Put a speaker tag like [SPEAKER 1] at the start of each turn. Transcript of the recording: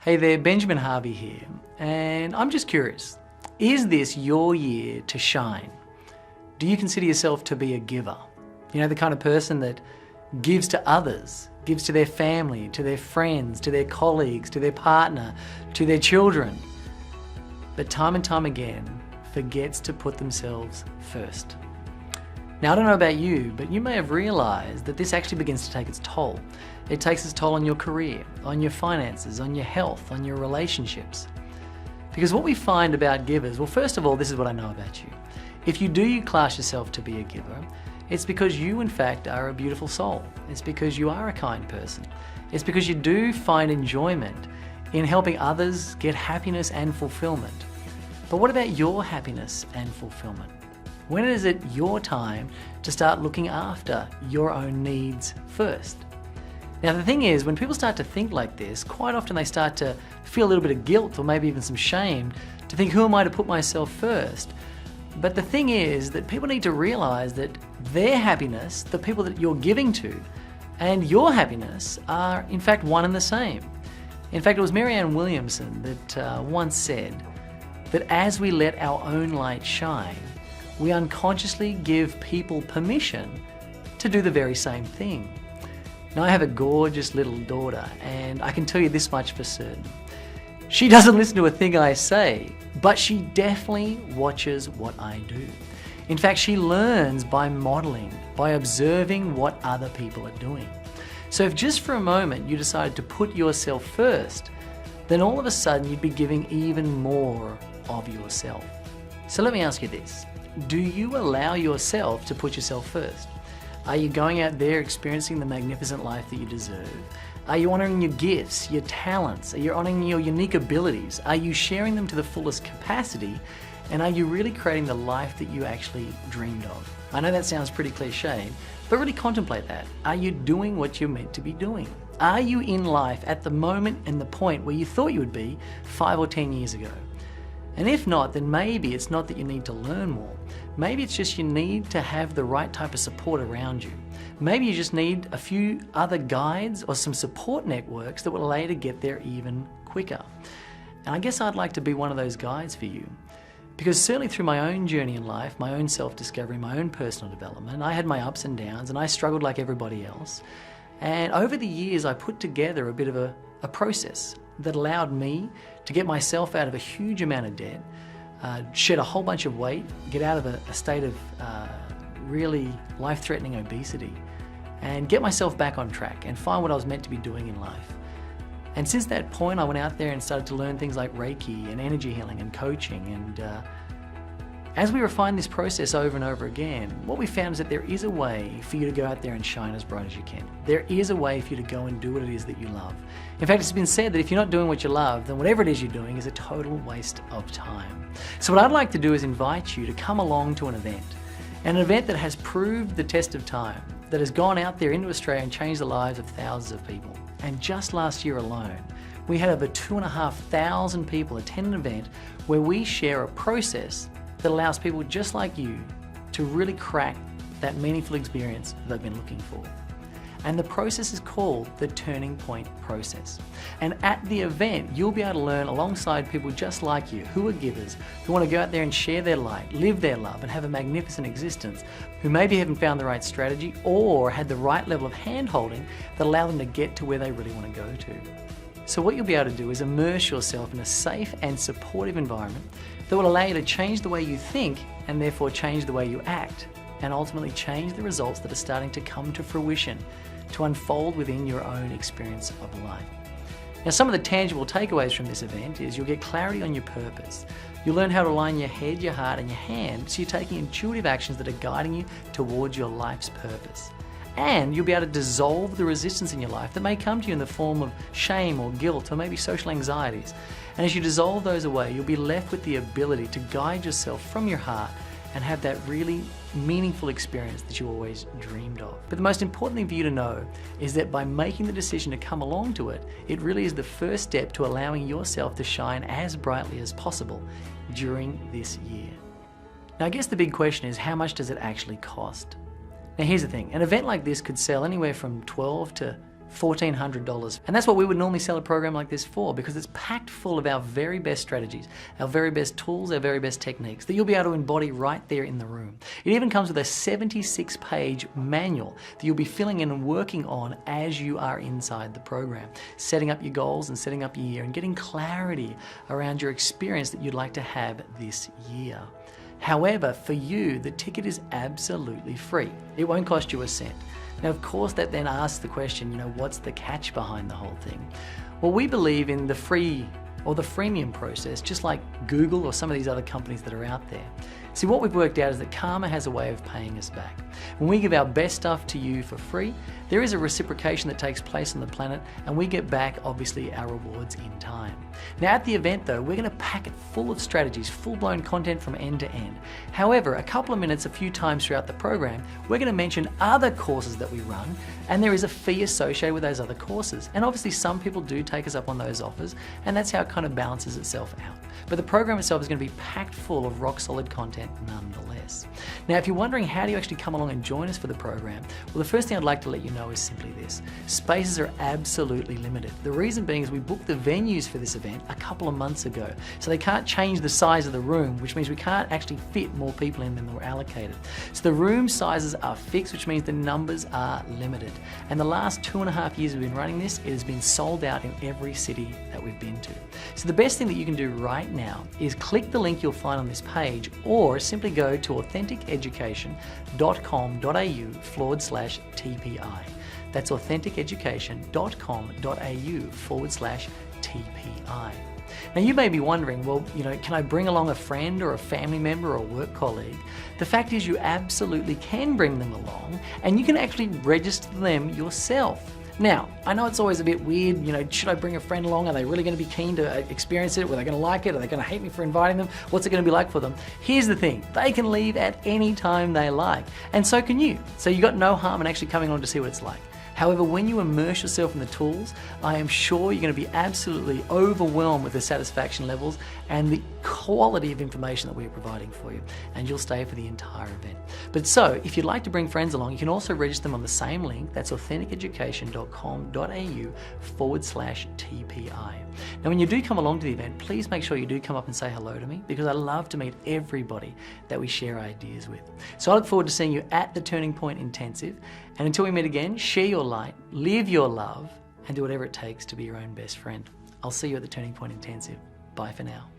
[SPEAKER 1] Hey there, Benjamin Harvey here, and I'm just curious, is this your year to shine? Do you consider yourself to be a giver? You know, the kind of person that gives to others, gives to their family, to their friends, to their colleagues, to their partner, to their children, but time and time again forgets to put themselves first. Now, I don't know about you, but you may have realized that this actually begins to take its toll. It takes its toll on your career, on your finances, on your health, on your relationships. Because what we find about givers, well, first of all, this is what I know about you. If you do class yourself to be a giver, it's because you, in fact, are a beautiful soul. It's because you are a kind person. It's because you do find enjoyment in helping others get happiness and fulfillment. But what about your happiness and fulfillment? When is it your time to start looking after your own needs first? Now, the thing is, when people start to think like this, quite often they start to feel a little bit of guilt or maybe even some shame to think, who am I to put myself first? But the thing is that people need to realize that their happiness, the people that you're giving to, and your happiness are in fact one and the same. In fact, it was Marianne Williamson that once said that as we let our own light shine, we unconsciously give people permission to do the very same thing. Now, I have a gorgeous little daughter, and I can tell you this much for certain. She doesn't listen to a thing I say, but she definitely watches what I do. In fact, she learns by modeling, by observing what other people are doing. So if just for a moment you decided to put yourself first, then all of a sudden you'd be giving even more of yourself. So let me ask you this. Do you allow yourself to put yourself first? Are you going out there experiencing the magnificent life that you deserve? Are you honoring your gifts, your talents? Are you honoring your unique abilities? Are you sharing them to the fullest capacity? And are you really creating the life that you actually dreamed of? I know that sounds pretty cliche, but really contemplate that. Are you doing what you're meant to be doing? Are you in life at the moment and the point where you thought you would be 5 or 10 years ago? And if not, then maybe it's not that you need to learn more. Maybe it's just you need to have the right type of support around you. Maybe you just need a few other guides or some support networks that will allow you to get there even quicker. And I guess I'd like to be one of those guides for you. Because certainly through my own journey in life, my own self-discovery, my own personal development, I had my ups and downs and I struggled like everybody else. And over the years, I put together a bit of a process that allowed me to get myself out of a huge amount of debt, shed a whole bunch of weight, get out of a state of really life-threatening obesity, and get myself back on track and find what I was meant to be doing in life. And since that point, I went out there and started to learn things like Reiki and energy healing and coaching. And as we refine this process over and over again, what we found is that there is a way for you to go out there and shine as bright as you can. There is a way for you to go and do what it is that you love. In fact, it's been said that if you're not doing what you love, then whatever it is you're doing is a total waste of time. So what I'd like to do is invite you to come along to an event that has proved the test of time, that has gone out there into Australia and changed the lives of thousands of people. And just last year alone, we had over 2,500 people attend an event where we share a process that allows people just like you to really crack that meaningful experience they've been looking for. And the process is called the Turning Point Process. And at the event, you'll be able to learn alongside people just like you, who are givers, who want to go out there and share their light, live their love, and have a magnificent existence, who maybe haven't found the right strategy or had the right level of hand-holding that allow them to get to where they really want to go to. So what you'll be able to do is immerse yourself in a safe and supportive environment that will allow you to change the way you think and therefore change the way you act, and ultimately change the results that are starting to come to fruition, to unfold within your own experience of life. Now, some of the tangible takeaways from this event is you'll get clarity on your purpose. You'll learn how to align your head, your heart, and your hand so you're taking intuitive actions that are guiding you towards your life's purpose. And you'll be able to dissolve the resistance in your life that may come to you in the form of shame or guilt or maybe social anxieties. And as you dissolve those away, you'll be left with the ability to guide yourself from your heart and have that really meaningful experience that you always dreamed of. But the most important thing for you to know is that by making the decision to come along to it, it really is the first step to allowing yourself to shine as brightly as possible during this year. Now, I guess the big question is, how much does it actually cost? Now, here's the thing. An event like this could sell anywhere from $12,000 to $1,400. And that's what we would normally sell a program like this for, because it's packed full of our very best strategies, our very best tools, our very best techniques that you'll be able to embody right there in the room. It even comes with a 76-page manual that you'll be filling in and working on as you are inside the program, setting up your goals and setting up your year and getting clarity around your experience that you'd like to have this year. However, for you, the ticket is absolutely free. It won't cost you a cent. Now, of course, that then asks the question, what's the catch behind the whole thing? Well, we believe in the free or the freemium process, just like Google or some of these other companies that are out there. See, what we've worked out is that karma has a way of paying us back. When we give our best stuff to you for free, there is a reciprocation that takes place on the planet, and we get back, obviously, our rewards in time. Now, at the event, though, we're going to pack it full of strategies, full-blown content from end to end. However, a couple of minutes, a few times throughout the program, we're going to mention other courses that we run, and there is a fee associated with those other courses. And obviously, some people do take us up on those offers, and that's how it kind of balances itself out. But the program itself is going to be packed full of rock-solid content nonetheless. Now, if you're wondering how do you actually come along and join us for the program, well, the first thing I'd like to let you know is simply this. Spaces are absolutely limited. The reason being is we booked the venues for this event a couple of months ago, so they can't change the size of the room, which means we can't actually fit more people in than were allocated. So the room sizes are fixed, which means the numbers are limited. And the last 2.5 years we've been running this, it has been sold out in every city that we've been to. So the best thing that you can do right now is click the link you'll find on this page, or simply go to authenticeducation.com.au/TPI. That's authenticeducation.com.au/TPI. Now, you may be wondering, well, can I bring along a friend or a family member or a work colleague? The fact is, you absolutely can bring them along, and you can actually register them yourself. Now, I know it's always a bit weird, should I bring a friend along? Are they really going to be keen to experience it? Are they going to like it? Are they going to hate me for inviting them? What's it going to be like for them? Here's the thing, they can leave at any time they like, and so can you. So you got no harm in actually coming along to see what it's like. However, when you immerse yourself in the tools, I am sure you're going to be absolutely overwhelmed with the satisfaction levels and the quality of information that we're providing for you, and you'll stay for the entire event. But so, if you'd like to bring friends along, you can also register them on the same link. That's authenticeducation.com.au/TPI. Now, when you do come along to the event, please make sure you do come up and say hello to me, because I love to meet everybody that we share ideas with. So I look forward to seeing you at the Turning Point Intensive. And until we meet again, share your light, live your love, and do whatever it takes to be your own best friend. I'll see you at the Turning Point Intensive. Bye for now.